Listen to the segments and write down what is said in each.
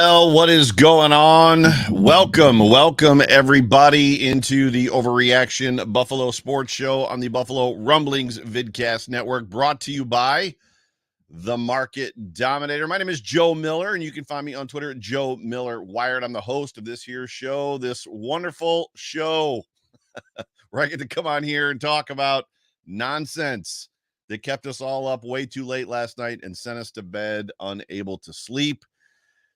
Well, what is going on? Welcome everybody into the Overreaction Buffalo Sports Show on the Buffalo Rumblings Vidcast Network, brought to you by the Market Dominator. My name is Joe Miller, and you can find me on Twitter at Joe Miller Wired. I'm the host of this here show, this wonderful show where I get to come on here and talk about nonsense that kept us all up way too late last night and sent us to bed unable to sleep.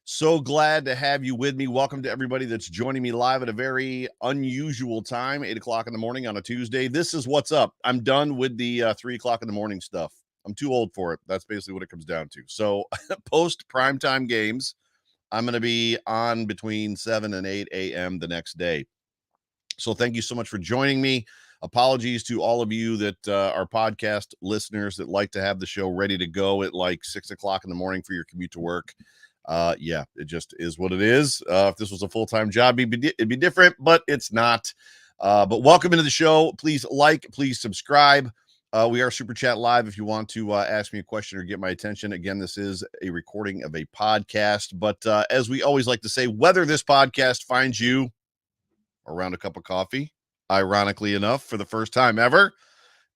So glad to have you with me. Welcome to everybody that's joining me live at a very unusual time, 8 o'clock in the morning on a Tuesday. This is what's up. I'm done with the 3 o'clock in the morning stuff. I'm too old for it. That's basically what it comes down to. So post primetime games, I'm going to be on between 7 and 8 a.m. the next day. So thank you so much for joining me. Apologies to all of you that are podcast listeners that like to have the show ready to go at like 6 o'clock in the morning for your commute to work. Yeah, it just is what it is. If this was a full-time job, it'd be different, but it's not. But welcome into the show. Please like, please subscribe. We are Super Chat Live if you want to ask me a question or get my attention. Again, this is a recording of a podcast, but as we always like to say, whether this podcast finds you around a cup of coffee, ironically enough, for the first time ever,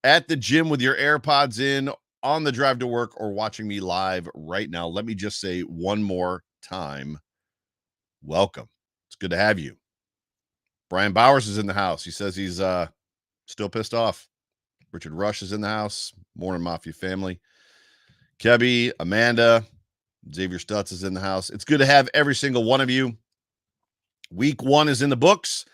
at the gym with your AirPods in, on the drive to work, or watching me live right now, let me just say one more time, welcome. It's good to have you. Brian Bowers is in the house. He says he's still pissed off. Richard Rush is in the house. Morning Mafia family. Kebby, Amanda, Xavier Stutz is in the house. It's good to have every single one of you. Week 1 is in the books.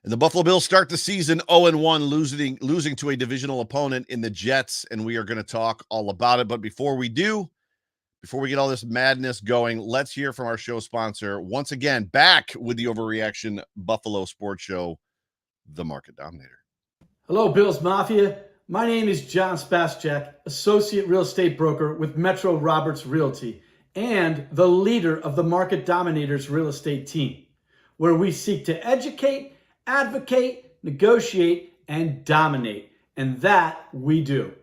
And the Buffalo Bills start the season 0-1, losing to a divisional opponent in the Jets, and we are going to talk all about it. But before we get all this madness going, let's hear from our show sponsor, once again, back with the Overreaction Buffalo Sports Show, the Market Dominator. Hello, Bills Mafia. My name is John Spaschak, Associate Real Estate Broker with Metro Roberts Realty, and the leader of the Market Dominators Real Estate Team, where we seek to educate, advocate, negotiate, and dominate. And that we do.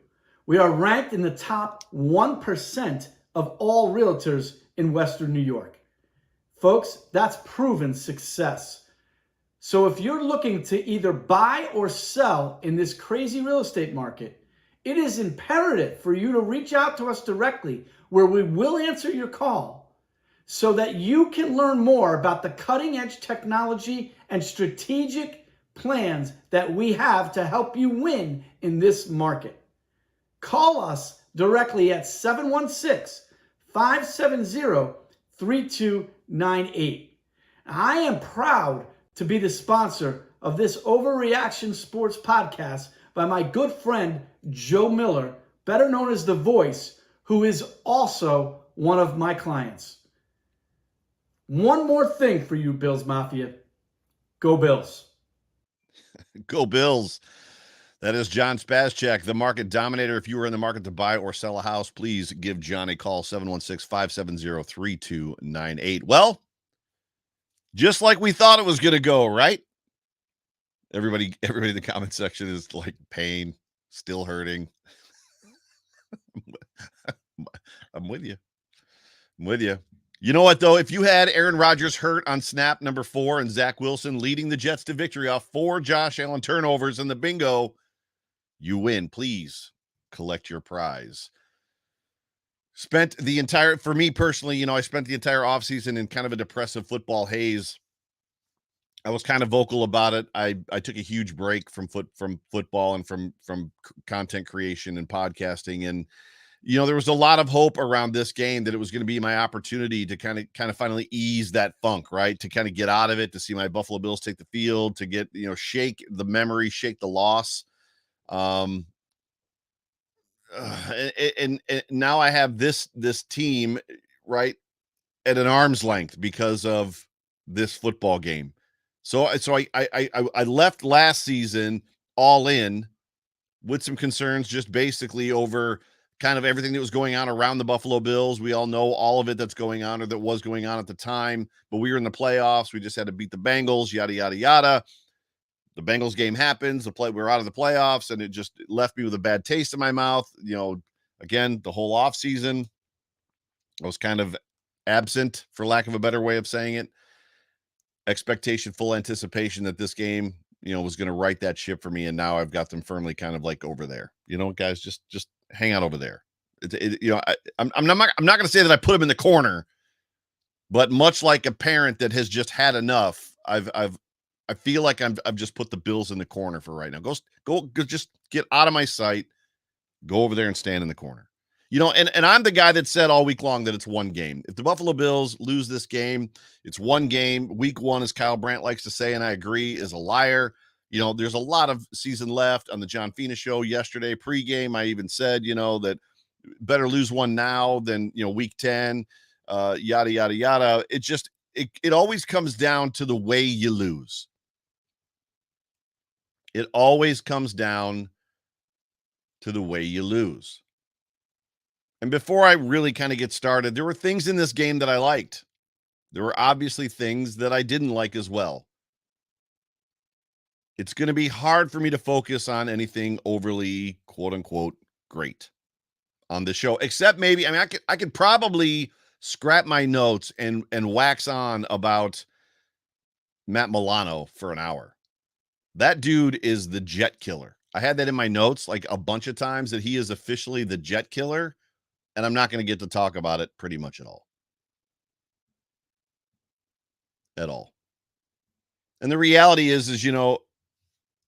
We are ranked in the top 1% of all realtors in Western New York. Folks, that's proven success. So if you're looking to either buy or sell in this crazy real estate market, it is imperative for you to reach out to us directly, where we will answer your call, so that you can learn more about the cutting-edge technology and strategic plans that we have to help you win in this market. Call us directly at 716-570-3298. I am proud to be the sponsor of this Overreaction Sports Podcast by my good friend Joe Miller, better known as The Voice, who is also one of my clients. One more thing for you, Bills Mafia. Go Bills. Go Bills. That is John Spaschak, the Market Dominator. If you are in the market to buy or sell a house, please give John a call, 716-570-3298. Well, just like we thought it was going to go, right? Everybody in the comment section is like, pain, still hurting. I'm with you. You know what, though? If you had Aaron Rodgers hurt on snap number 4 and Zach Wilson leading the Jets to victory off 4 Josh Allen turnovers in the bingo, you win. Please collect your prize. For me personally, I spent the entire offseason in kind of a depressive football haze. I was kind of vocal about it. I took a huge break from football and from content creation and podcasting, and there was a lot of hope around this game that it was going to be my opportunity to kind of finally ease that funk, right? To kind of get out of it, to see my Buffalo Bills take the field, to get, shake the memory, shake the loss. And now I have this team, right, at an arm's length because of this football game. So I left last season all in with some concerns, just basically over kind of everything that was going on around the Buffalo Bills. We all know all of it that's going on, or that was going on at the time, but we were in the playoffs. We just had to beat the Bengals, yada, yada, yada. The Bengals game happens. We're out of the playoffs, and it just left me with a bad taste in my mouth. Again, the whole offseason, I was kind of absent, for lack of a better way of saying it, expectation, full anticipation that this game, was going to right that ship for me. And now I've got them firmly kind of like over there. Guys, just hang out over there. I'm not going to say that I put them in the corner, but much like a parent that has just had enough, I feel like I've just put the Bills in the corner for right now. Go, just get out of my sight. Go over there and stand in the corner. And I'm the guy that said all week long that it's one game. If the Buffalo Bills lose this game, it's one game. Week one, as Kyle Brandt likes to say, and I agree, is a liar. There's a lot of season left. On the John Fina show yesterday, pregame, I even said, that better lose one now than, week 10, yada, yada, yada. It always comes down to the way you lose. It always comes down to the way you lose. And before I really kind of get started, there were things in this game that I liked. There were obviously things that I didn't like as well. It's going to be hard for me to focus on anything overly, quote unquote, great on the show, except maybe, I could probably scrap my notes and wax on about Matt Milano for an hour. That dude is the jet killer. I had that in my notes like a bunch of times that he is officially the jet killer. And I'm not going to get to talk about it pretty much at all. At all. And the reality is,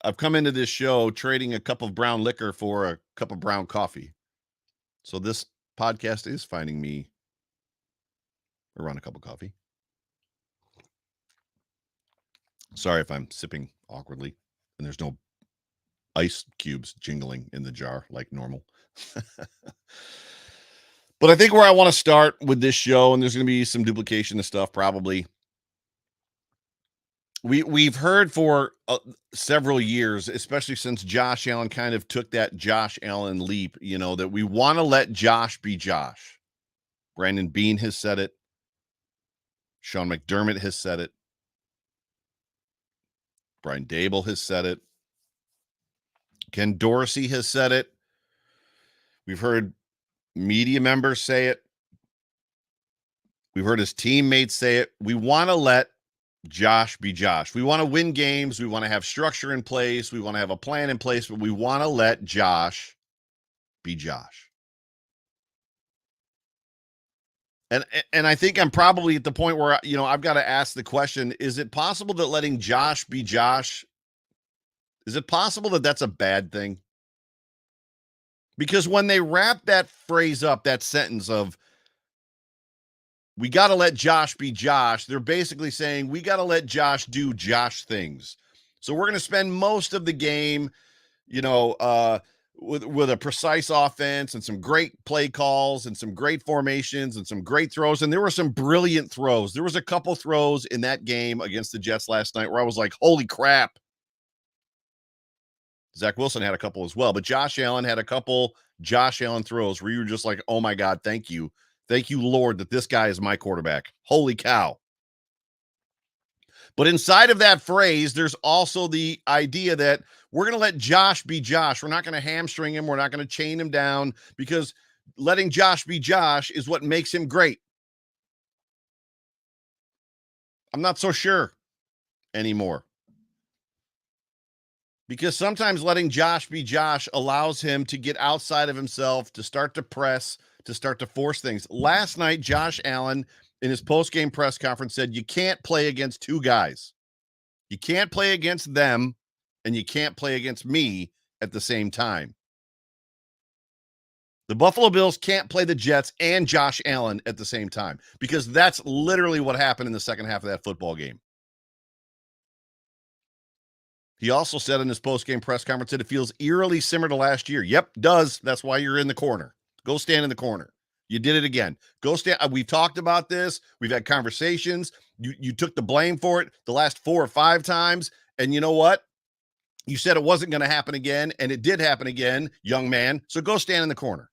I've come into this show trading a cup of brown liquor for a cup of brown coffee. So this podcast is finding me around a cup of coffee. Sorry if I'm sipping awkwardly and there's no ice cubes jingling in the jar like normal. But I think where I want to start with this show, and there's going to be some duplication of stuff probably. We've heard for several years, especially since Josh Allen kind of took that Josh Allen leap, that we want to let Josh be Josh. Brandon Beane has said it. Sean McDermott has said it. Brian Dable has said it. Ken Dorsey has said it. We've heard media members say it. We've heard his teammates say it. We want to let Josh be Josh. We want to win games. We want to have structure in place. We want to have a plan in place, but we want to let Josh be Josh. And I think I'm probably at the point where, I've got to ask the question, is it possible that letting Josh be Josh, is it possible that that's a bad thing? Because when they wrap that phrase up, that sentence of, we got to let Josh be Josh, they're basically saying we got to let Josh do Josh things. So we're going to spend most of the game, with a precise offense and some great play calls and some great formations and some great throws. And there were some brilliant throws. There was a couple throws in that game against the Jets last night where I was like, holy crap. Zach Wilson had a couple as well, but Josh Allen had a couple Josh Allen throws where you were just like, oh my God, thank you. Thank you, Lord, that this guy is my quarterback. Holy cow. But inside of that phrase, there's also the idea that we're going to let Josh be Josh. We're not going to hamstring him. We're not going to chain him down because letting Josh be Josh is what makes him great. I'm not so sure anymore. Because sometimes letting Josh be Josh allows him to get outside of himself, to start to press, to start to force things. Last night, Josh Allen, in his post-game press conference, said you can't play against two guys. You can't play against them, and you can't play against me at the same time. The Buffalo Bills can't play the Jets and Josh Allen at the same time because that's literally what happened in the second half of that football game. He also said in his post-game press conference that it feels eerily similar to last year. Yep, does. That's why you're in the corner. Go stand in the corner. You did it again. Go stand. We've talked about this. We've had conversations. You took the blame for it the last 4 or 5 times. And you know what? You said it wasn't going to happen again, and it did happen again, young man. So go stand in the corner.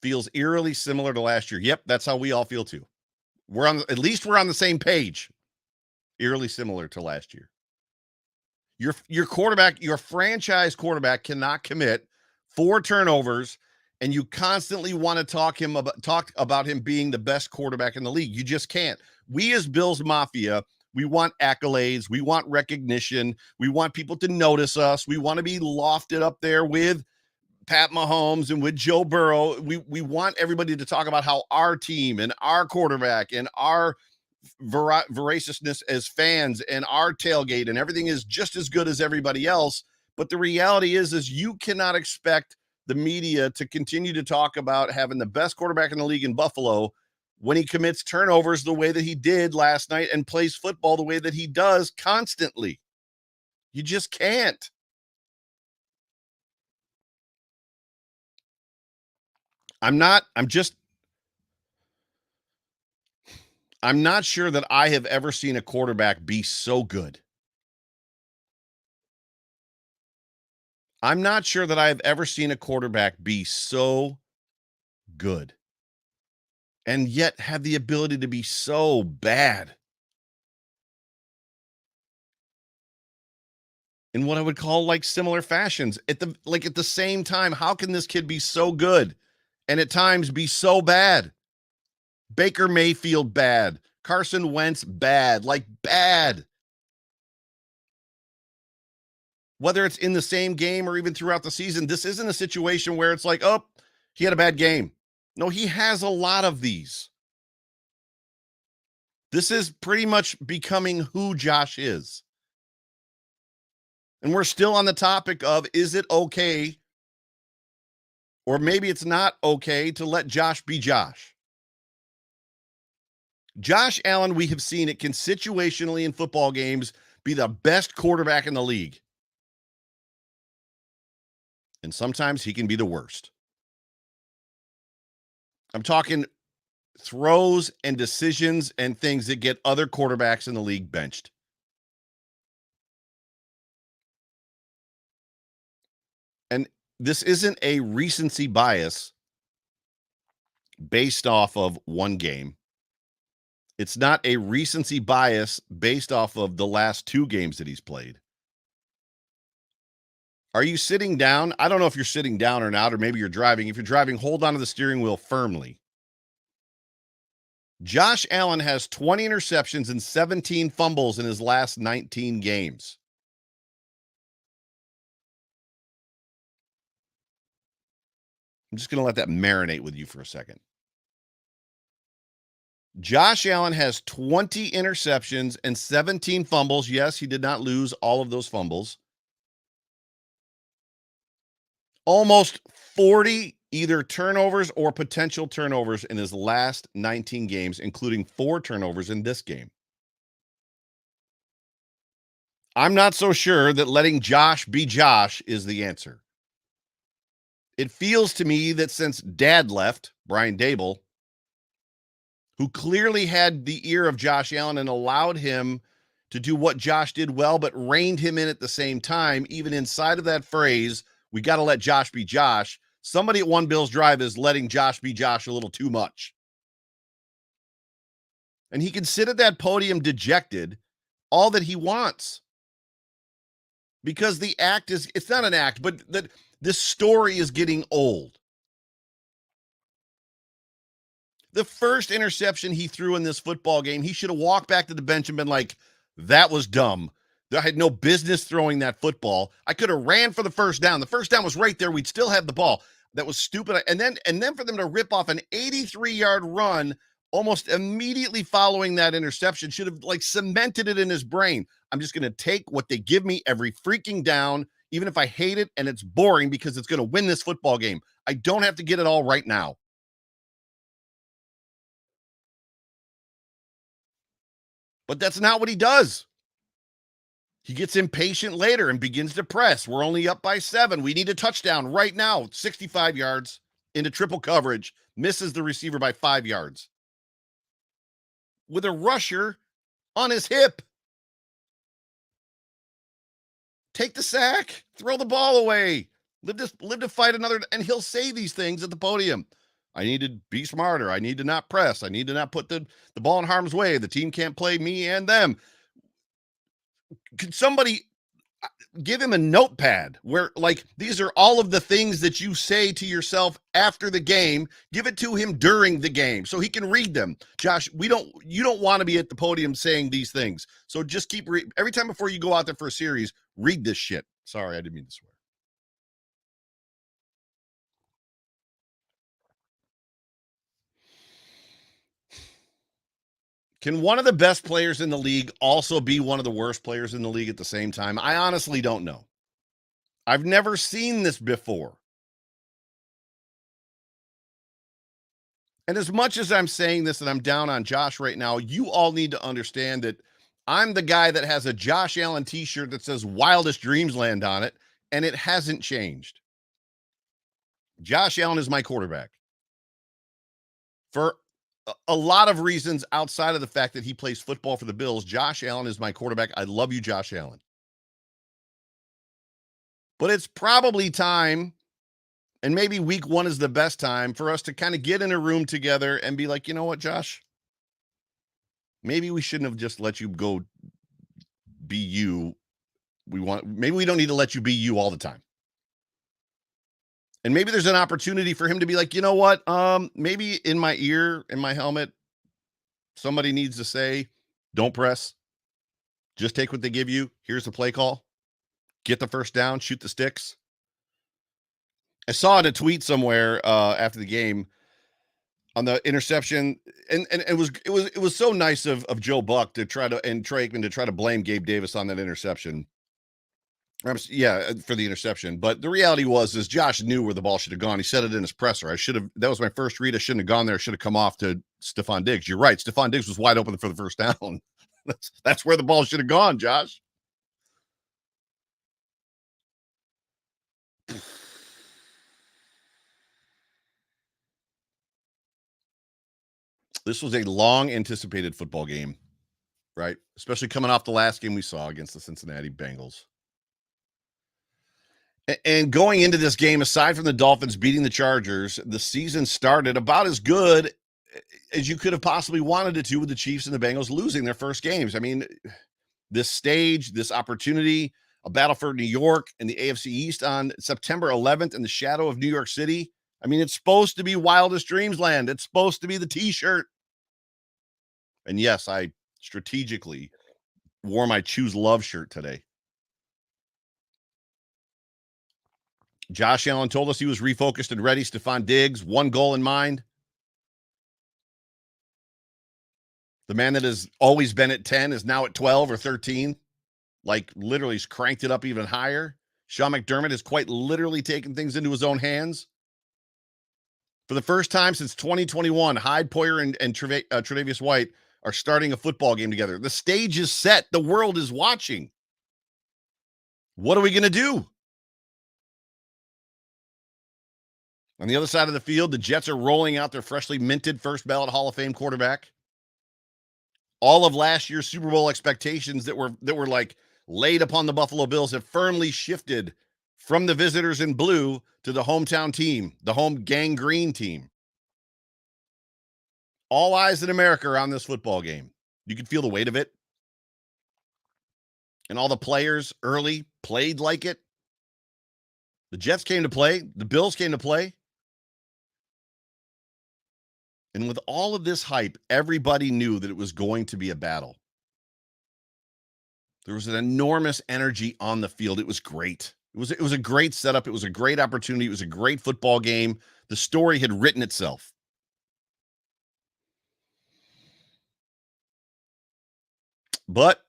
Feels eerily similar to last year. Yep, that's how we all feel too. At least we're on the same page. Eerily similar to last year. Your quarterback, your franchise quarterback cannot commit 4 turnovers and you constantly want to talk about him being the best quarterback in the league. You just can't. We as Bills Mafia, we want accolades, we want recognition, we want people to notice us, we want to be lofted up there with Pat Mahomes and with Joe Burrow. We want everybody to talk about how our team and our quarterback and our voraciousness as fans and our tailgate and everything is just as good as everybody else. But the reality is you cannot expect the media to continue to talk about having the best quarterback in the league in Buffalo when he commits turnovers the way that he did last night and plays football the way that he does constantly. You just can't. I'm not sure that I have ever seen a quarterback be so good. I'm not sure that I have ever seen a quarterback be so good and yet have the ability to be so bad in what I would call like similar fashions. At the same time, how can this kid be so good and at times be so bad? Baker Mayfield bad, Carson Wentz bad, like bad. Whether it's in the same game or even throughout the season, this isn't a situation where it's like, oh, he had a bad game. No, he has a lot of these. This is pretty much becoming who Josh is. And we're still on the topic of, is it okay, or maybe it's not okay, to let Josh be Josh? Josh Allen, we have seen it can situationally in football games be the best quarterback in the league. And sometimes he can be the worst. I'm talking throws and decisions and things that get other quarterbacks in the league benched. And this isn't a recency bias based off of one game. It's not a recency bias based off of the last two games that he's played. Are you sitting down? I don't know if you're sitting down or not, or maybe you're driving. If you're driving, hold on to the steering wheel firmly. Josh Allen has 20 interceptions and 17 fumbles in his last 19 games. I'm just going to let that marinate with you for a second. Josh Allen has 20 interceptions and 17 fumbles. Yes, he did not lose all of those fumbles. Almost 40 either turnovers or potential turnovers in his last 19 games, including 4 turnovers in this game. I'm not so sure that letting Josh be Josh is the answer. It feels to me that since Dad left, Brian Daboll, who clearly had the ear of Josh Allen and allowed him to do what Josh did well, but reined him in at the same time, even inside of that phrase, we got to let Josh be Josh. Somebody at One Bills Drive is letting Josh be Josh a little too much. And he can sit at that podium dejected all that he wants. Because the act is, it's not an act, but that this story is getting old. The first interception he threw in this football game, he should have walked back to the bench and been like, that was dumb. I had no business throwing that football. I could have ran for the first down. The first down was right there. We'd still have the ball. That was stupid. And then for them to rip off an 83-yard run almost immediately following that interception should have like cemented it in his brain. I'm just going to take what they give me every freaking down, even if I hate it and it's boring, because it's going to win this football game. I don't have to get it all right now. But that's not what he does. He gets impatient later and begins to press. We're only up by 7. We need a touchdown right now. 65 yards into triple coverage. Misses the receiver by 5 yards. With a rusher on his hip. Take the sack. Throw the ball away. Live to fight another. And he'll say these things at the podium. I need to be smarter. I need to not press. I need to not put the ball in harm's way. The team can't play me and them. Could somebody, Give him a notepad where, like, these are all of the things that you say to yourself after the game. Give it to him during the game so he can read them. Josh, you don't want to be at the podium saying these things. So just keep every time before you go out there for a series, read this shit. Sorry, I didn't mean to swear. Can one of the best players in the league also be one of the worst players in the league at the same time? I honestly don't know. I've never seen this before. And as much as I'm saying this and I'm down on Josh right now, you all need to understand that I'm the guy that has a Josh Allen t-shirt that says Wildest Dreams Land on it, and it hasn't changed. Josh Allen is my quarterback. For a lot of reasons outside of the fact that he plays football for the Bills, Josh Allen is my quarterback. I love you, Josh Allen. But it's probably time, and maybe week 1 is the best time for us to kind of get in a room together and be like, you know what, Josh? Maybe we shouldn't have just let you go be you. Maybe we don't need to let you be you all the time. And maybe there's an opportunity for him to be like, you know what? Maybe in my ear, in my helmet, somebody needs to say, don't press. Just take what they give you. Here's the play call. Get the first down, shoot the sticks. I saw in a tweet somewhere after the game on the interception, and it was so nice of Joe Buck to try to, and Trey Aikman to try to blame Gabe Davis on that interception. Yeah, for the interception. But the reality is Josh knew where the ball should have gone. He said it in his presser. That was my first read. I shouldn't have gone there. I should have come off to Stephon Diggs. You're right. Stephon Diggs was wide open for the first down. That's where the ball should have gone, Josh. This was a long anticipated football game, right? Especially coming off the last game we saw against the Cincinnati Bengals. And going into this game, aside from the Dolphins beating the Chargers, the season started about as good as you could have possibly wanted it to, with the Chiefs and the Bengals losing their first games. I mean, this stage, this opportunity, a battle for New York and the AFC East on September 11th in the shadow of New York City. I mean, it's supposed to be Wildest Dreams Land. It's supposed to be the t-shirt. And yes, I strategically wore my Choose Love shirt today. Josh Allen told us he was refocused and ready. Stephon Diggs, one goal in mind. The man that has always been at 10 is now at 12 or 13. Like, literally, he's cranked it up even higher. Sean McDermott has quite literally taken things into his own hands. For the first time since 2021, Hyde, Poyer, and Tre'Davious White are starting a football game together. The stage is set. The world is watching. What are we going to do? On the other side of the field, the Jets are rolling out their freshly minted first ballot Hall of Fame quarterback. All of last year's Super Bowl expectations that were like laid upon the Buffalo Bills have firmly shifted from the visitors in blue to the hometown team, the home gang green team. All eyes in America are on this football game. You can feel the weight of it. And all the players early played like it. The Jets came to play. The Bills came to play. And with all of this hype, everybody knew that it was going to be a battle. There was an enormous energy on the field. It was great. It was a great setup. It was a great opportunity. It was a great football game. The story had written itself. But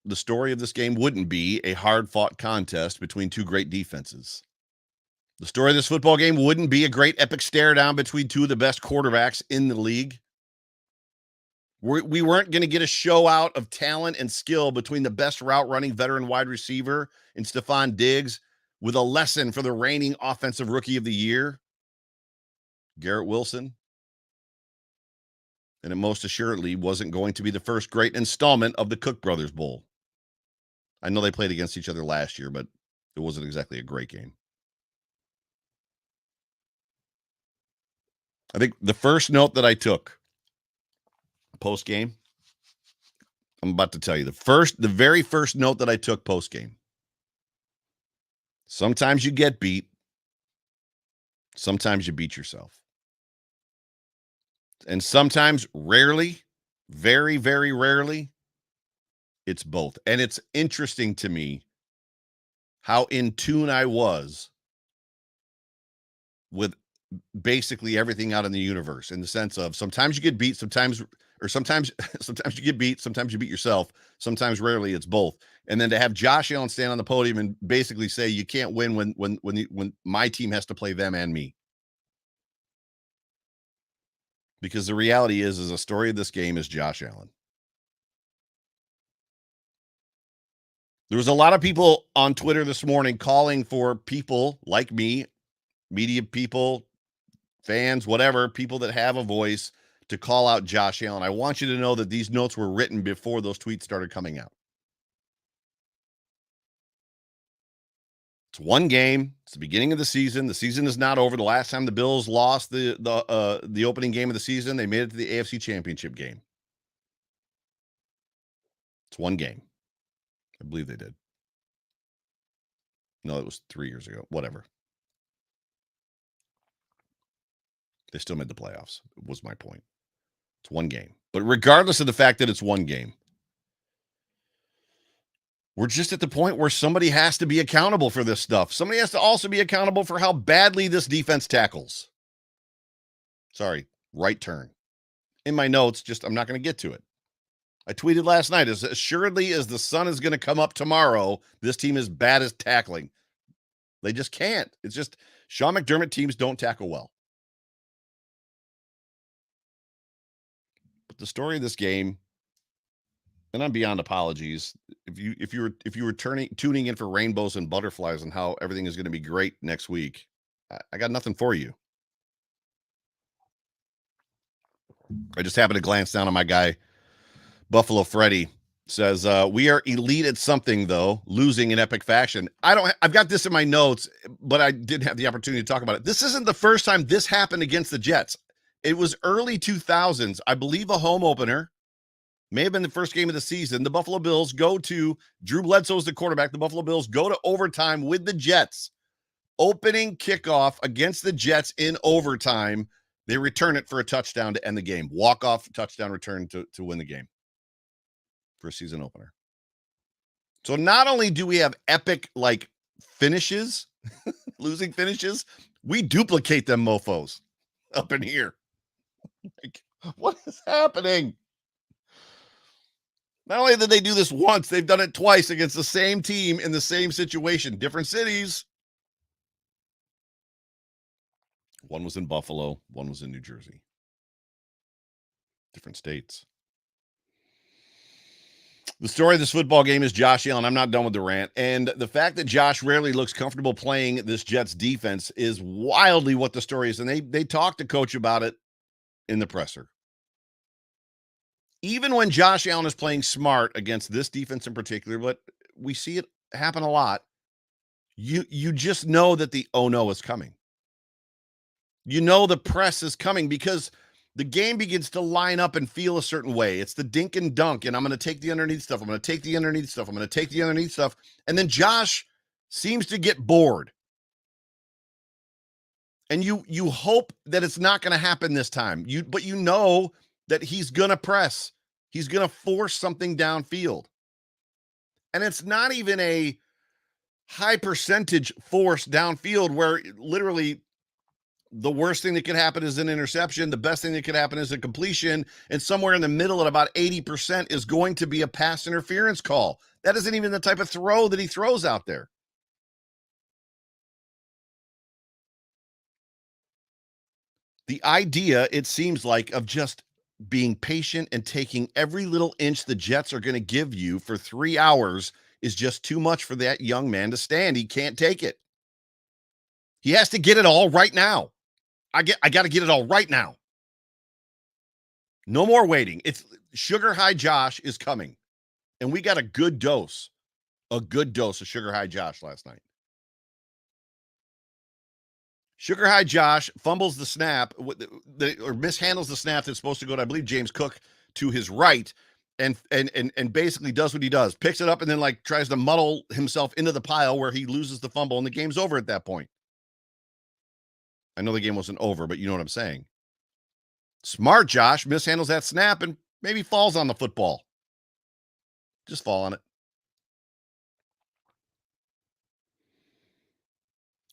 the story of this game wouldn't be a hard-fought contest between two great defenses. The story of this football game wouldn't be a great epic stare down between two of the best quarterbacks in the league. We weren't going to get a show out of talent and skill between the best route running veteran wide receiver in Stephon Diggs with a lesson for the reigning offensive rookie of the year, Garrett Wilson. And it most assuredly wasn't going to be the first great installment of the Cook Brothers Bowl. I know they played against each other last year, but it wasn't exactly a great game. I think the first note that I took post game, I'm about to tell you the very first note that I took post game. Sometimes you get beat. Sometimes you beat yourself. And sometimes, rarely, very, very rarely, it's both. And it's interesting to me how in tune I was with basically everything out in the universe, in the sense of sometimes you get beat, sometimes sometimes you get beat, sometimes you beat yourself, sometimes rarely it's both. And then to have Josh Allen stand on the podium and basically say you can't win when my team has to play them and me. Because the reality is the story of this game is Josh Allen. There was a lot of people on Twitter this morning calling for people like me, media people, fans, whatever, people that have a voice, to call out Josh Allen. I want you to know that these notes were written before those tweets started coming out. It's one game. It's the beginning of the season. The season is not over. The last time the Bills lost the opening game of the season, they made it to the AFC Championship game. It's one game. I believe they did. No, it was 3 years ago. Whatever. They still made the playoffs, was my point. It's one game. But regardless of the fact that it's one game, we're just at the point where somebody has to be accountable for this stuff. Somebody has to also be accountable for how badly this defense tackles. Sorry, right turn. In my notes, I'm not going to get to it. I tweeted last night, as assuredly as the sun is going to come up tomorrow, this team is bad as tackling. They just can't. It's just Sean McDermott teams don't tackle well. But the story of this game, and I'm beyond apologies, if you were tuning in for rainbows and butterflies and how everything is going to be great next week, I got nothing for you. I just happened to glance down on my guy, Buffalo Freddy. Says, we are elite at something, though, losing in epic fashion. I've got this in my notes, but I didn't have the opportunity to talk about it. This isn't the first time this happened against the Jets. It was early 2000s, I believe, a home opener. May have been the first game of the season. The Buffalo Bills go to, Drew Bledsoe's the quarterback. The Buffalo Bills go to overtime with the Jets. Opening kickoff against the Jets in overtime. They return it for a touchdown to end the game. Walk-off touchdown return to win the game for a season opener. So not only do we have epic, finishes, losing finishes, we duplicate them mofos up in here. What is happening? Not only did they do this once, they've done it twice against the same team in the same situation. Different cities. One was in Buffalo. One was in New Jersey. Different states. The story of this football game is Josh Allen. I'm not done with the rant. And the fact that Josh rarely looks comfortable playing this Jets defense is wildly what the story is. And they talked to coach about it in the presser. Even when Josh Allen is playing smart against this defense in particular, but we see it happen a lot, you just know that the oh no is coming. You know the press is coming because the game begins to line up and feel a certain way. It's the dink and dunk, and I'm going to take the underneath stuff. I'm going to take the underneath stuff. I'm going to take the underneath stuff. And then Josh seems to get bored. And you hope that it's not going to happen this time. But you know that he's going to press. He's going to force something downfield. And it's not even a high percentage force downfield where literally the worst thing that could happen is an interception. The best thing that could happen is a completion. And somewhere in the middle at about 80% is going to be a pass interference call. That isn't even the type of throw that he throws out there. The idea, it seems like, of just being patient and taking every little inch the Jets are going to give you for 3 hours is just too much for that young man to stand. He can't take it. He has to get it all right now. I got to get it all right now. No more waiting. It's Sugar High Josh is coming. And we got a good dose of Sugar High Josh last night. Sugar High Josh fumbles the snap or mishandles the snap that's supposed to go to, I believe, James Cook to his right. and basically does what he does, picks it up and then like tries to muddle himself into the pile where he loses the fumble and the game's over at that point. I know the game wasn't over, but you know what I'm saying. Smart Josh mishandles that snap and maybe falls on the football. Just fall on it.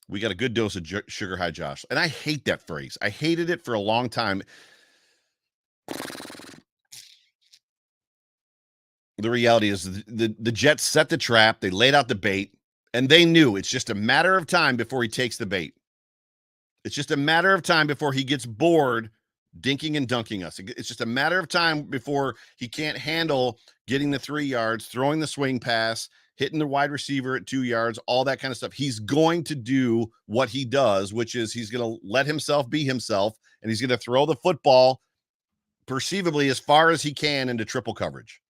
We got a good dose of sugar high Josh. And I hate that phrase. I hated it for a long time. The reality is the Jets set the trap. They laid out the bait, and they knew it's just a matter of time before he takes the bait. It's just a matter of time before he gets bored dinking and dunking us. It's just a matter of time before he can't handle getting the 3 yards, throwing the swing pass, hitting the wide receiver at 2 yards, all that kind of stuff. He's going to do what he does, which is he's going to let himself be himself, and he's going to throw the football perceivably as far as he can into triple coverage.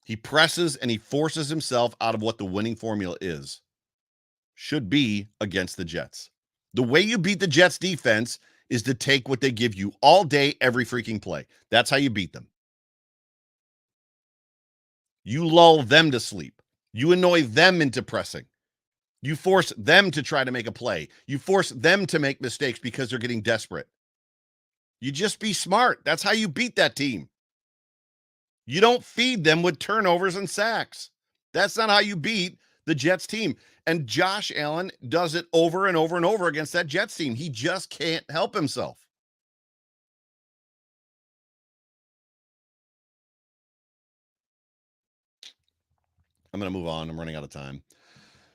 He presses and he forces himself out of what the winning formula is. Should be against the Jets. The way you beat the Jets defense is to take what they give you all day, every freaking play. That's how you beat them. You lull them to sleep. You annoy them into pressing. You force them to try to make a play. You force them to make mistakes because they're getting desperate. You just be smart. That's how you beat that team. You don't feed them with turnovers and sacks. That's not how you beat the Jets team. And Josh Allen does it over and over and over against that Jets team. He just can't help himself. I'm going to move on. I'm running out of time.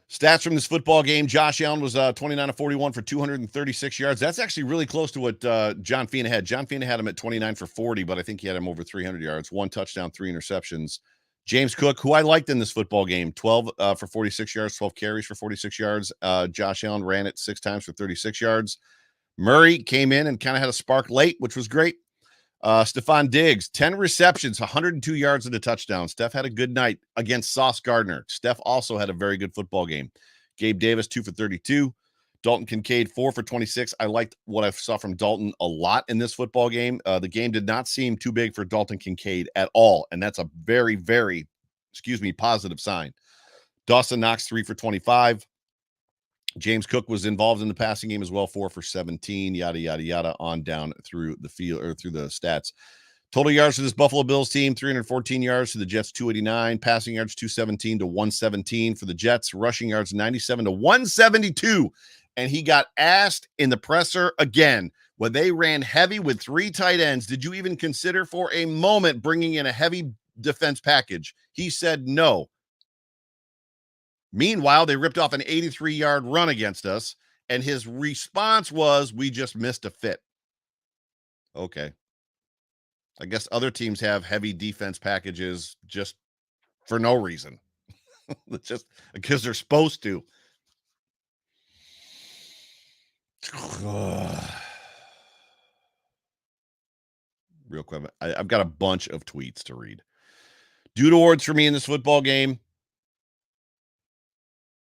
Stats from this football game. Josh Allen was 29 of 41 for 236 yards. That's actually really close to what John Fina had. John Fina had him at 29 for 40, but I think he had him over 300 yards. 1 touchdown, 3 interceptions. James Cook, who I liked in this football game, 12 for 46 yards, 12 carries for 46 yards. Josh Allen ran it 6 times for 36 yards. Murray came in and kind of had a spark late, which was great. Stephon Diggs, 10 receptions, 102 yards and a touchdown. Steph had a good night against Sauce Gardner. Steph also had a very good football game. Gabe Davis, 2 for 32. Dalton Kincaid, 4 for 26. I liked what I saw from Dalton a lot in this football game. The game did not seem too big for Dalton Kincaid at all, and that's a very, very, positive sign. Dawson Knox, 3 for 25. James Cook was involved in the passing game as well, 4 for 17, yada, yada, yada, on down through the field or through the stats. Total yards for this Buffalo Bills team, 314 yards to the Jets, 289. Passing yards, 217 to 117 for the Jets. Rushing yards, 97 to 172. And he got asked in the presser again, when they ran heavy with 3 tight ends, did you even consider for a moment bringing in a heavy defense package? He said no. Meanwhile, they ripped off an 83-yard run against us, and his response was, we just missed a fit. Okay. I guess other teams have heavy defense packages just for no reason. Just because they're supposed to. Real quick, I've got a bunch of tweets to read. Dude awards for me in this football game.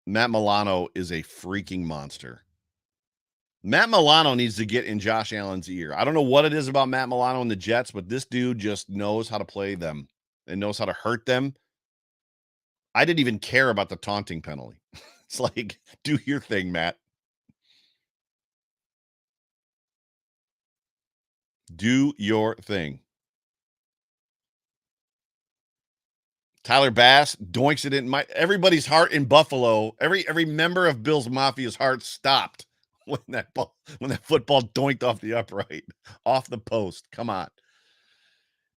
Matt Milano is a freaking monster. Matt Milano needs to get in Josh Allen's ear. I don't know what it is about Matt Milano and the Jets, but this dude just knows how to play them and knows how to hurt them. I didn't even care about the taunting penalty. It's like, do your thing, Matt. Do your thing. Tyler Bass doinks it in everybody's heart in Buffalo. Every member of Bills Mafia's heart stopped when that football doinked off the upright, off the post. Come on.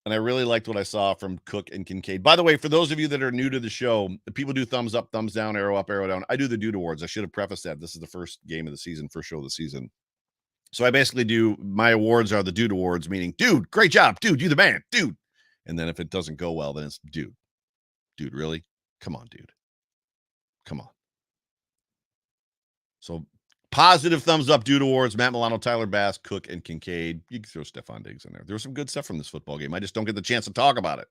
And I really liked what I saw from Cook and Kincaid. By the way, for those of you that are new to the show, people do thumbs up, thumbs down, arrow up, arrow down. I do the Dude Awards. I should have prefaced that. This is the first game of the season, first show of the season. So I basically do, my awards are the Dude Awards, meaning, dude, great job. Dude, you the man. Dude. And then if it doesn't go well, then it's dude. Dude, really? Come on, dude. Come on. So positive thumbs up, Dude Awards, Matt Milano, Tyler Bass, Cook, and Kincaid. You can throw Stephon Diggs in there. There was some good stuff from this football game. I just don't get the chance to talk about it.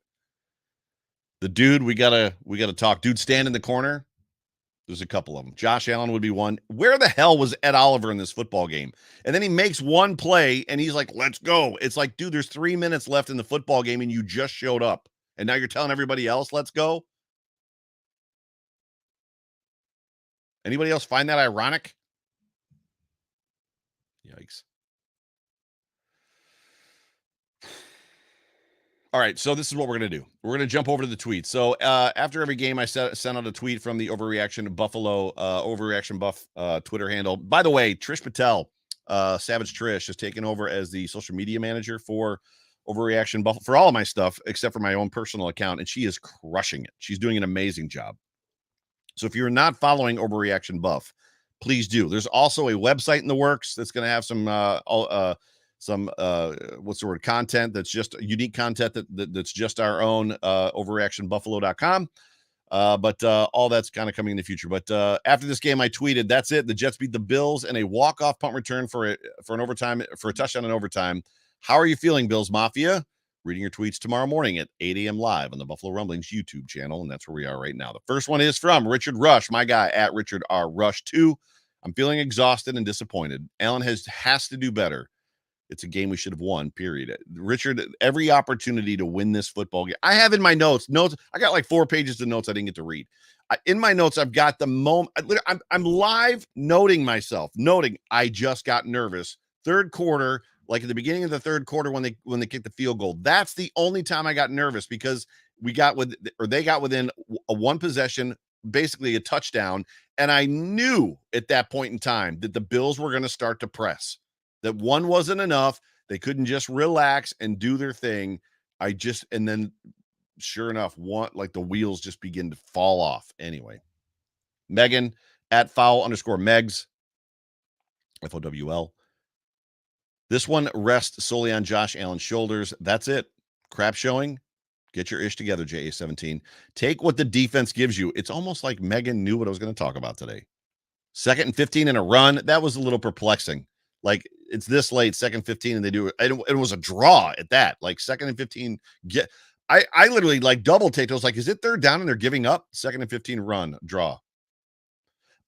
The dude, we gotta talk. Dude, stand in the corner. There's a couple of them. Josh Allen would be one. Where the hell was Ed Oliver in this football game? And then he makes one play, and he's like, let's go. It's like, dude, there's 3 minutes left in the football game, and you just showed up. And now you're telling everybody else, let's go? Anybody else find that ironic? Yikes. All right, so this is what we're going to do. We're going to jump over to the tweets. So after every game, I sent out a tweet from the Overreaction Buffalo, Overreaction Buff Twitter handle. By the way, Trish Patel, Savage Trish, has taken over as the social media manager for Overreaction Buffalo, for all of my stuff, except for my own personal account, and she is crushing it. She's doing an amazing job. So if you're not following Overreaction Buff, please do. There's also a website in the works that's going to have some content that's just unique content that's just our own, overreactionbuffalo.com. But all that's kind of coming in the future. But after this game, I tweeted, that's it. The Jets beat the Bills and a walk-off punt return for a touchdown in overtime. How are you feeling, Bills Mafia? Reading your tweets tomorrow morning at 8 a.m. live on the Buffalo Rumblings YouTube channel, and that's where we are right now. The first one is from Richard Rush, my guy, at Richard R. Rush 2. I'm feeling exhausted and disappointed. Allen has to do better. It's a game we should have won, period. Richard, every opportunity to win this football game. I have in my notes. I got like 4 pages of notes I didn't get to read. In my notes, I've got the moment. I'm live noting I just got nervous. Third quarter, like at the beginning of the third quarter when they kicked the field goal. That's the only time I got nervous because they got within a one possession, basically a touchdown. And I knew at that point in time that the Bills were going to start to press. That one wasn't enough. They couldn't just relax and do their thing. And then sure enough, the wheels just begin to fall off. Anyway, Megan at foul_Megs, FOWL. This one rests solely on Josh Allen's shoulders. That's it. Crap showing. Get your ish together, JA17. Take what the defense gives you. It's almost like Megan knew what I was going to talk about today. 2nd and 15 in a run. That was a little perplexing. Like, it's this late, 2nd and 15, and they do it. It was a draw at that. Like, 2nd and 15. I literally like double taped. I was like, is it 3rd down and they're giving up? 2nd and 15 run, draw.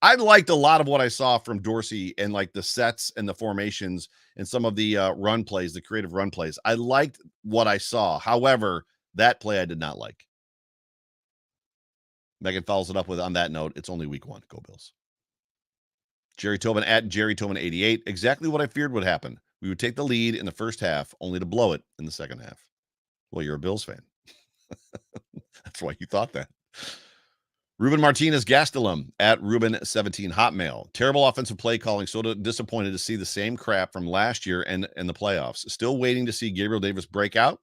I liked a lot of what I saw from Dorsey and like the sets and the formations and some of the run plays, the creative run plays. I liked what I saw. However, that play I did not like. Megan follows it up with, on that note, it's only week 1. Go Bills. Jerry Tobin at Jerry Tobin 88. Exactly what I feared would happen. We would take the lead in the first half, only to blow it in the second half. Well, you're a Bills fan. That's why you thought that. Ruben Martinez Gastelum at Ruben17 Hotmail. Terrible offensive play calling. So disappointed to see the same crap from last year and the playoffs. Still waiting to see Gabriel Davis break out.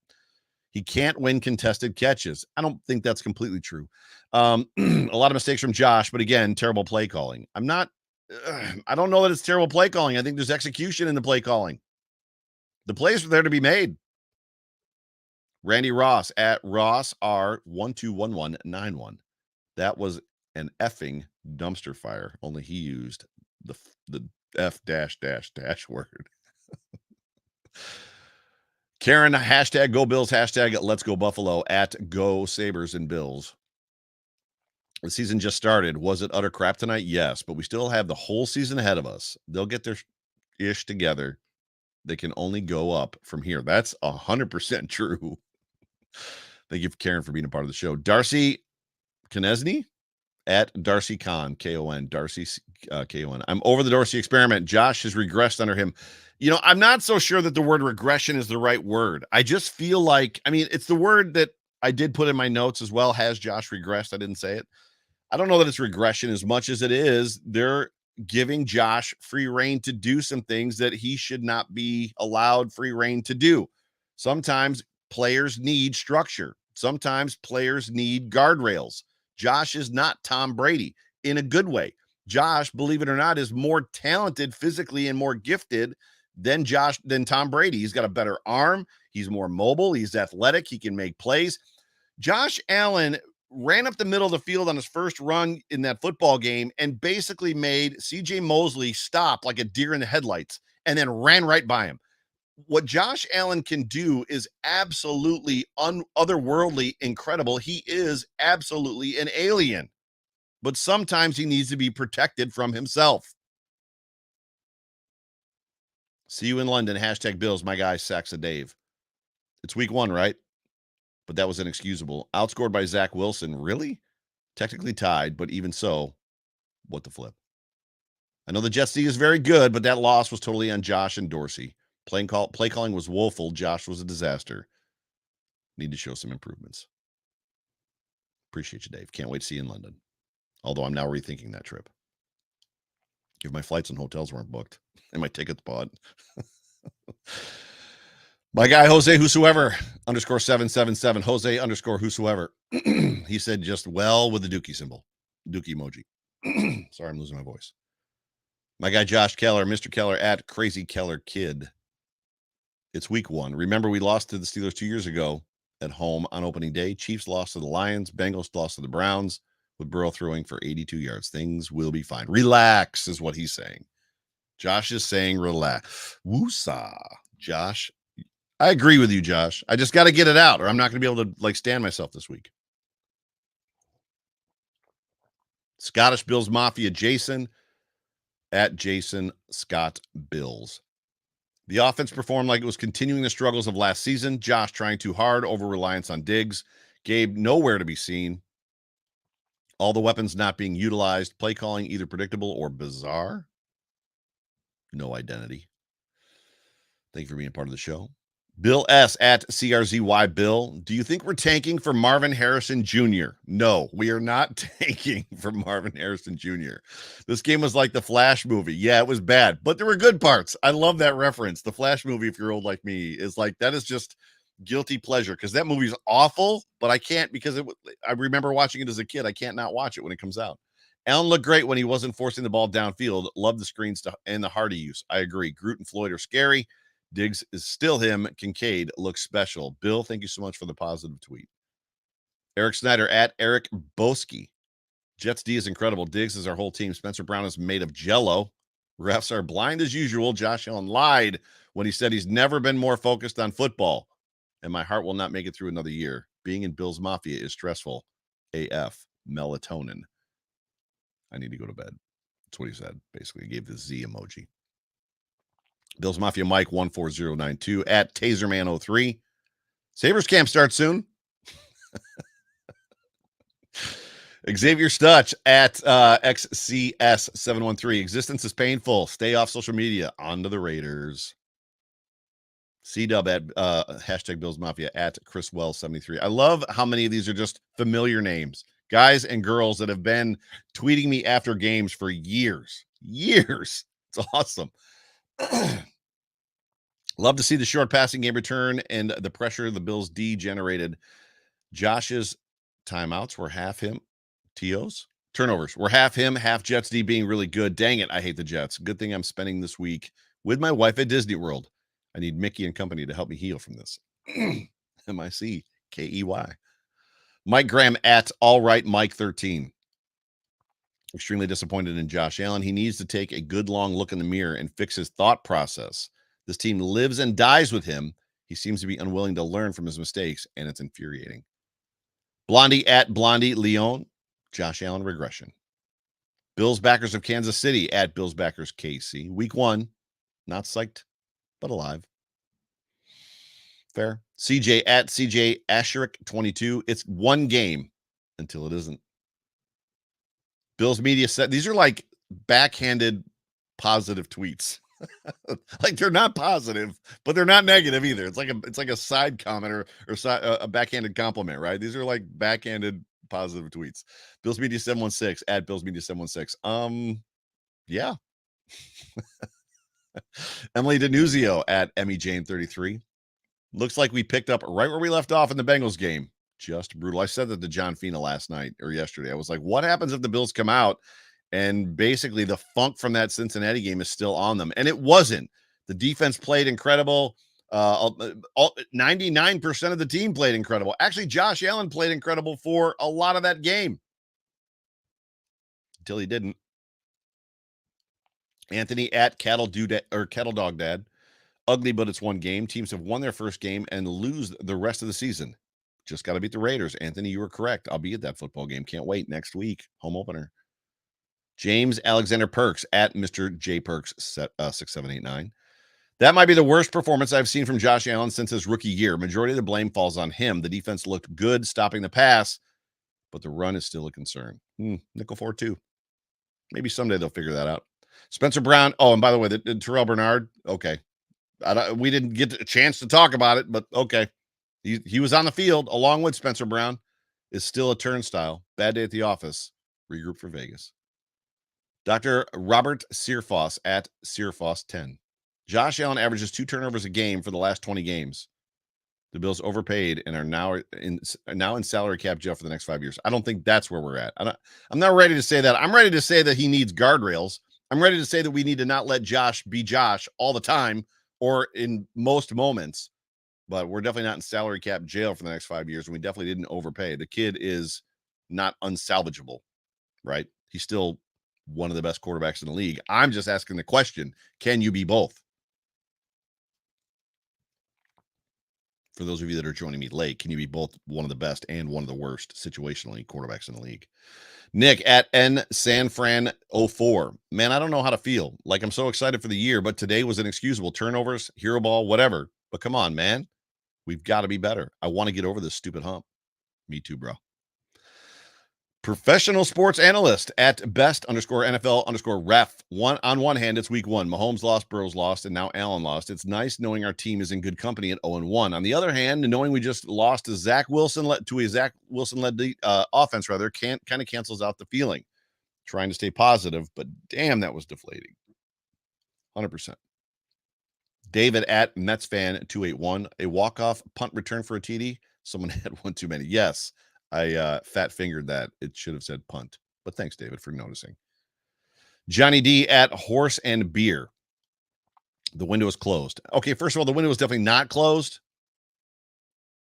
He can't win contested catches. I don't think that's completely true. A lot of mistakes from Josh, but again, terrible play calling. I don't know that it's terrible play calling. I think there's execution in the play calling. The plays are there to be made. Randy Ross at Ross R121191. That was an effing dumpster fire. Only he used the F -- word. Karen, hashtag Go Bills, hashtag Let's Go Buffalo, at Go Sabres and Bills. The season just started. Was it utter crap tonight? Yes, but we still have the whole season ahead of us. They'll get their ish together. They can only go up from here. That's 100% true. Thank you, Karen, for being a part of the show. Darcy Knesny at Darcy Khan, K-O-N, Darcy K-O-N. I'm over the Dorsey experiment. Josh has regressed under him. I'm not so sure that the word regression is the right word. I just feel like, it's the word that I did put in my notes as well. Has Josh regressed? I didn't say it. I don't know that it's regression as much as it is they're giving Josh free reign to do some things that he should not be allowed free reign to do. Sometimes players need structure. Sometimes players need guardrails. Josh is not Tom Brady in a good way. Josh, believe it or not, is more talented physically and more gifted than Tom Brady. He's got a better arm. He's more mobile. He's athletic. He can make plays. Josh Allen ran up the middle of the field on his first run in that football game and basically made CJ Mosley stop like a deer in the headlights and then ran right by him. What Josh Allen can do is absolutely otherworldly incredible. He is absolutely an alien. but sometimes he needs to be protected from himself. See you in London. Hashtag Bills, my guy, Saxa Dave. It's week 1, right? But that was inexcusable. Outscored by Zach Wilson. Really? Technically tied, but even so, what the flip? I know the Jets D is very good, but that loss was totally on Josh and Dorsey. Play calling was woeful. Josh was a disaster. Need to show some improvements. Appreciate you, Dave. Can't wait to see you in London. Although I'm now rethinking that trip. If my flights and hotels weren't booked and my tickets bought. My guy, Jose Whosoever _ 777. Jose _ Whosoever. He said just well with the Dookie symbol. Dookie emoji. Sorry, I'm losing my voice. My guy, Josh Keller, Mr. Keller at Crazy Keller Kid. It's week 1. Remember, we lost to the Steelers 2 years ago at home on opening day. Chiefs lost to the Lions. Bengals lost to the Browns with Burrow throwing for 82 yards. Things will be fine. Relax is what he's saying. Josh is saying relax. Woosah. Josh, I agree with you, Josh. I just got to get it out or I'm not going to be able to stand myself this week. Scottish Bills Mafia Jason at Jason Scott Bills. The offense performed like it was continuing the struggles of last season. Josh trying too hard, over-reliance on Diggs. Gabe nowhere to be seen. All the weapons not being utilized. Play calling either predictable or bizarre. No identity. Thank you for being a part of the show. Bill S. at CRZY Bill. Do you think we're tanking for Marvin Harrison Jr.? No, we are not tanking for Marvin Harrison Jr. This game was like the Flash movie. Yeah, it was bad, but there were good parts. I love that reference. The Flash movie, if you're old like me, is like, that is just guilty pleasure because that movie's awful, but I can't because I remember watching it as a kid. I can't not watch it when it comes out. Allen looked great when he wasn't forcing the ball downfield. Love the screens and the Hardy use. I agree. Groot and Floyd are scary. Diggs is still him. Kincaid looks special. Bill, thank you so much for the positive tweet. Eric Snyder at Eric Boski. Jets D is incredible. Diggs is our whole team. Spencer Brown is made of jello. Refs are blind as usual. Josh Allen lied when he said he's never been more focused on football. And my heart will not make it through another year. Being in Bills Mafia is stressful. AF. Melatonin. I need to go to bed. That's what he said. Basically, he gave the Z emoji. Bills Mafia Mike 14092 at Taserman03. Savers camp starts soon. Xavier Stutch at XCS713. Existence is painful. Stay off social media. On to the Raiders. C-Dub at hashtag Bills Mafia at Chris Wells 73. I love how many of these are just familiar names. Guys and girls that have been tweeting me after games for years. Years. It's awesome. Love to see the short passing game return and the pressure the Bills D generated. Josh's timeouts were half him. TOs? Turnovers were half him, half Jets D being really good. Dang it, I hate the Jets. Good thing I'm spending this week with my wife at Disney World. I need Mickey and company to help me heal from this. MICKEY. Mike Graham at All Right Mike 13. Extremely disappointed in Josh Allen. He needs to take a good long look in the mirror and fix his thought process. This team lives and dies with him. He seems to be unwilling to learn from his mistakes, and it's infuriating. Blondie at Blondie Leon. Josh Allen regression. Bills backers of Kansas City at Bills backers KC. Week 1. Not psyched, but alive. Fair. CJ at CJ Asherick 22. It's one game until it isn't. Bills media said these are like backhanded positive tweets. Like they're not positive, but they're not negative either. It's like a side comment or a backhanded compliment, right? These are like backhanded positive tweets. Bills Media 716 at Bills Media 716. Yeah. Emily Denuzio at Emmy Jane 33. Looks like we picked up right where we left off in the Bengals game. Just brutal. I said that to John Fina last night or yesterday. I was like, what happens if the Bills come out and basically the funk from that Cincinnati game is still on them? And it wasn't. The defense played incredible. 99% of the team played incredible. Actually, Josh Allen played incredible for a lot of that game. Until he didn't. Anthony at Cattle Dog Dad. Ugly, but it's one game. Teams have won their first game and lose the rest of the season. Just got to beat the Raiders. Anthony, you were correct. I'll be at that football game. Can't wait. Next week, home opener. James Alexander Perks at Mr. J Perks 6789. That might be the worst performance I've seen from Josh Allen since his rookie year. Majority of the blame falls on him. The defense looked good stopping the pass, but the run is still a concern. Nickel 4-2. Maybe someday they'll figure that out. Spencer Brown. Oh, and by the way, the Terrell Bernard. Okay. We didn't get a chance to talk about it, but okay. He was on the field along with Spencer Brown. Is still a turnstile. Bad day at the office. Regroup for Vegas. Dr. Robert Searfoss at Searfoss10. Josh Allen averages 2 turnovers a game for the last 20 games. The Bills overpaid and are now in salary cap jail for the next 5 years. I don't think that's where we're at. I'm not ready to say that. I'm ready to say that he needs guardrails. I'm ready to say that we need to not let Josh be Josh all the time or in most moments. But we're definitely not in salary cap jail for the next 5 years, and we definitely didn't overpay. The kid is not unsalvageable, right? He's still one of the best quarterbacks in the league. I'm just asking the question, can you be both? For those of you that are joining me late, can you be both one of the best and one of the worst situationally quarterbacks in the league? Nick at N San Fran 04. Man, I don't know how to feel. Like I'm so excited for the year, but today was inexcusable. Turnovers, hero ball, whatever. But come on, man. We've got to be better. I want to get over this stupid hump. Me too, bro. Professional sports analyst at best_NFL_ref. On one hand, it's week 1. Mahomes lost, Burrows lost, and now Allen lost. It's nice knowing our team is in good company at 0-1. On the other hand, knowing we just lost to Zach Wilson-led offense, kind of cancels out the feeling. Trying to stay positive, but damn, that was deflating. 100%. David at Mets fan 281. A walk-off punt return for a TD. Someone had one too many. Yes. I fat fingered that. It should have said punt. But thanks, David, for noticing. Johnny D at Horse and Beer. The window is closed. Okay, first of all, the window is definitely not closed.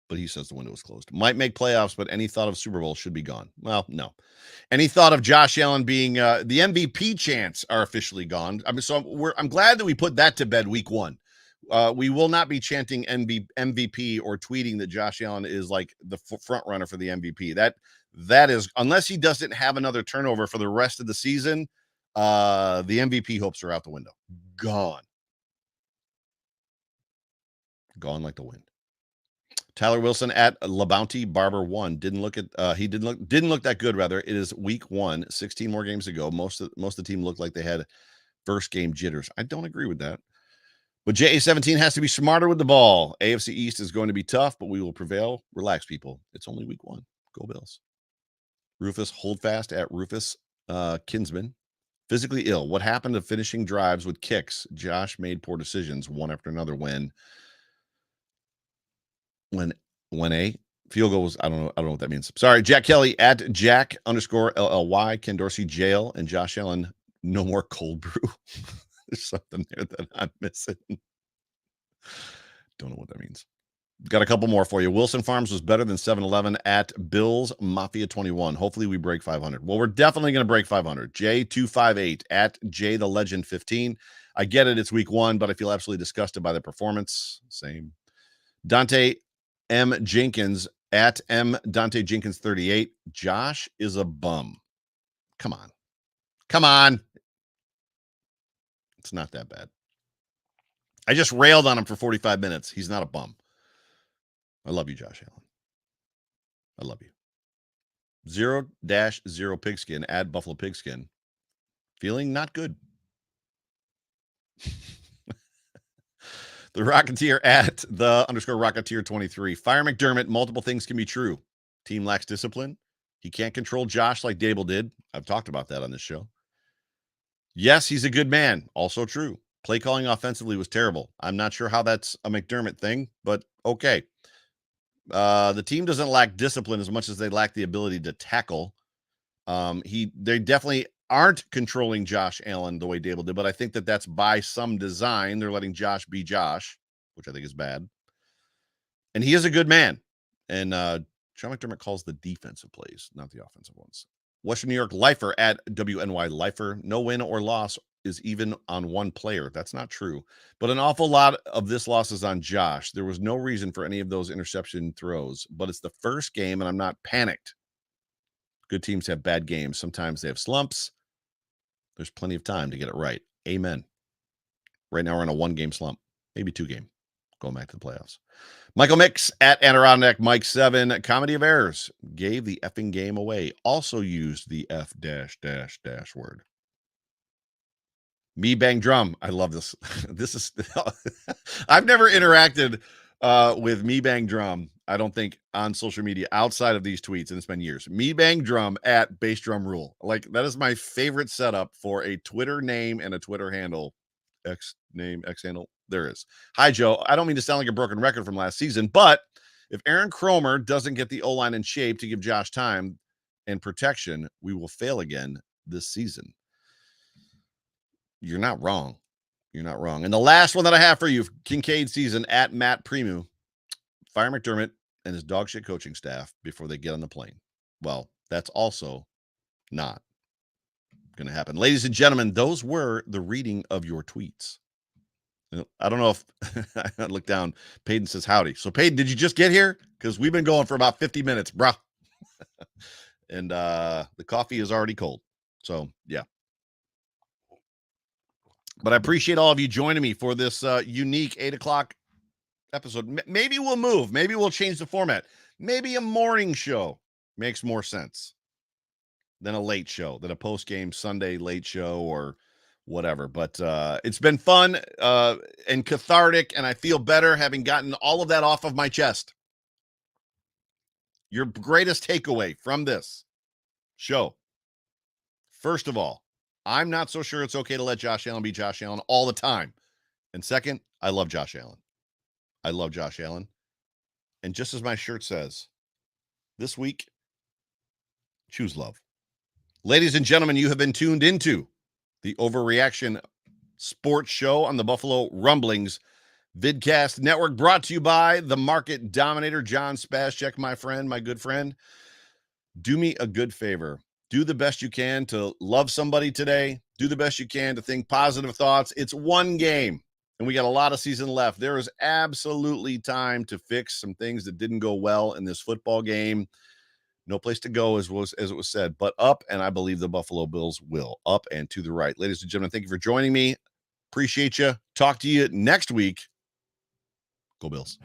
But he says the window is closed. Might make playoffs, but any thought of Super Bowl should be gone. Well, no. Any thought of Josh Allen being the MVP chants are officially gone. I'm glad that we put that to bed week 1. We will not be chanting MVP or tweeting that Josh Allen is like the front runner for the MVP. That is, unless he doesn't have another turnover for the rest of the season, the MVP hopes are out the window. Gone like the wind. Tyler Wilson at LaBounty Barber 1 didn't look that good. Rather, it is week 1, 16 more games ago. Most of the team looked like they had first game jitters. I don't agree with that. But JA17 has to be smarter with the ball. AFC East is going to be tough, but we will prevail. Relax, people. It's only week 1. Go Bills. Rufus Holdfast at Rufus Kinsman. Physically ill. What happened to finishing drives with kicks? Josh made poor decisions one after another when a field goal was, I don't know what that means. Sorry, Jack Kelly at Jack_LLY, Ken Dorsey jail, and Josh Allen, no more cold brew. There's something there that I'm missing. Don't know what that means. Got a couple more for you. Wilson Farms was better than 7-Eleven at Bills Mafia 21. Hopefully we break 500. Well, we're definitely going to break 500. J258 at J the Legend 15. I get it. It's week 1, but I feel absolutely disgusted by the performance. Same. Dante M. Jenkins at M. Dante Jenkins 38. Josh is a bum. Come on. It's not that bad. I just railed on him for 45 minutes. He's not a bum. I love you, Josh Allen. I love you. 0-0 pigskin. Add Buffalo Pigskin. Feeling not good. The Rocketeer at the _Rocketeer 23. Fire McDermott. Multiple things can be true. Team lacks discipline. He can't control Josh like Dable did. I've talked about that on this show. Yes, he's a good man. Also true. Play calling offensively was terrible. I'm not sure how that's a McDermott thing, but okay. The team doesn't lack discipline as much as they lack the ability to tackle. They definitely aren't controlling Josh Allen the way Dable did, but I think that's by some design. They're letting Josh be Josh, which I think is bad. And he is a good man. And Sean McDermott calls the defensive plays, not the offensive ones. Western New York Lifer at WNY Lifer. No win or loss is even on one player. That's not true. But an awful lot of this loss is on Josh. There was no reason for any of those interception throws, but it's the first game, and I'm not panicked. Good teams have bad games. Sometimes they have slumps. There's plenty of time to get it right. Amen. Right now we're in a 1-game slump, maybe 2-game, going back to the playoffs. Michael Mix at Adirondack Mike 7. Comedy of Errors gave the effing game away. Also used the F -- word. Me Bang Drum. I love this. This is I've never interacted with Me Bang Drum, I don't think, on social media outside of these tweets, and it's been years. Me Bang Drum at Bass Drum Rule. Like, that is my favorite setup for a Twitter name and a Twitter handle. X name, X handle. There is. Hi, Joe. I don't mean to sound like a broken record from last season, but if Aaron Cromer doesn't get the O-line in shape to give Josh time and protection, we will fail again this season. You're not wrong. You're not wrong. And the last one that I have for you, Kincaid season at Matt Premu. Fire McDermott and his dog shit coaching staff before they get on the plane. Well, that's also not going to happen. Ladies and gentlemen, those were the reading of your tweets. I don't know if I look down. Peyton says howdy. So Peyton, did you just get here? Because we've been going for about 50 minutes, bruh. And the coffee is already cold. So yeah. But I appreciate all of you joining me for this unique 8 o'clock episode. Maybe we'll move. Maybe we'll change the format. Maybe a morning show makes more sense than a late show, than a post-game Sunday late show or whatever. But it's been fun and cathartic, and I feel better having gotten all of that off of my chest. Your greatest takeaway from this show, first of all, I'm not so sure it's okay to let Josh Allen be Josh Allen all the time. And second, I love Josh Allen. I love Josh Allen. And just as my shirt says, this week, choose love. Ladies and gentlemen, you have been tuned into the Overreaction Sports Show on the Buffalo Rumblings Vidcast Network, brought to you by the Market Dominator, John Spascheck, my friend, my good friend. Do me a good favor. Do the best you can to love somebody today. Do the best you can to think positive thoughts. It's 1 game, and we got a lot of season left. There is absolutely time to fix some things that didn't go well in this football game. No place to go, as it was said, but up, and I believe the Buffalo Bills will. Up and to the right. Ladies and gentlemen, thank you for joining me. Appreciate you. Talk to you next week. Go Bills.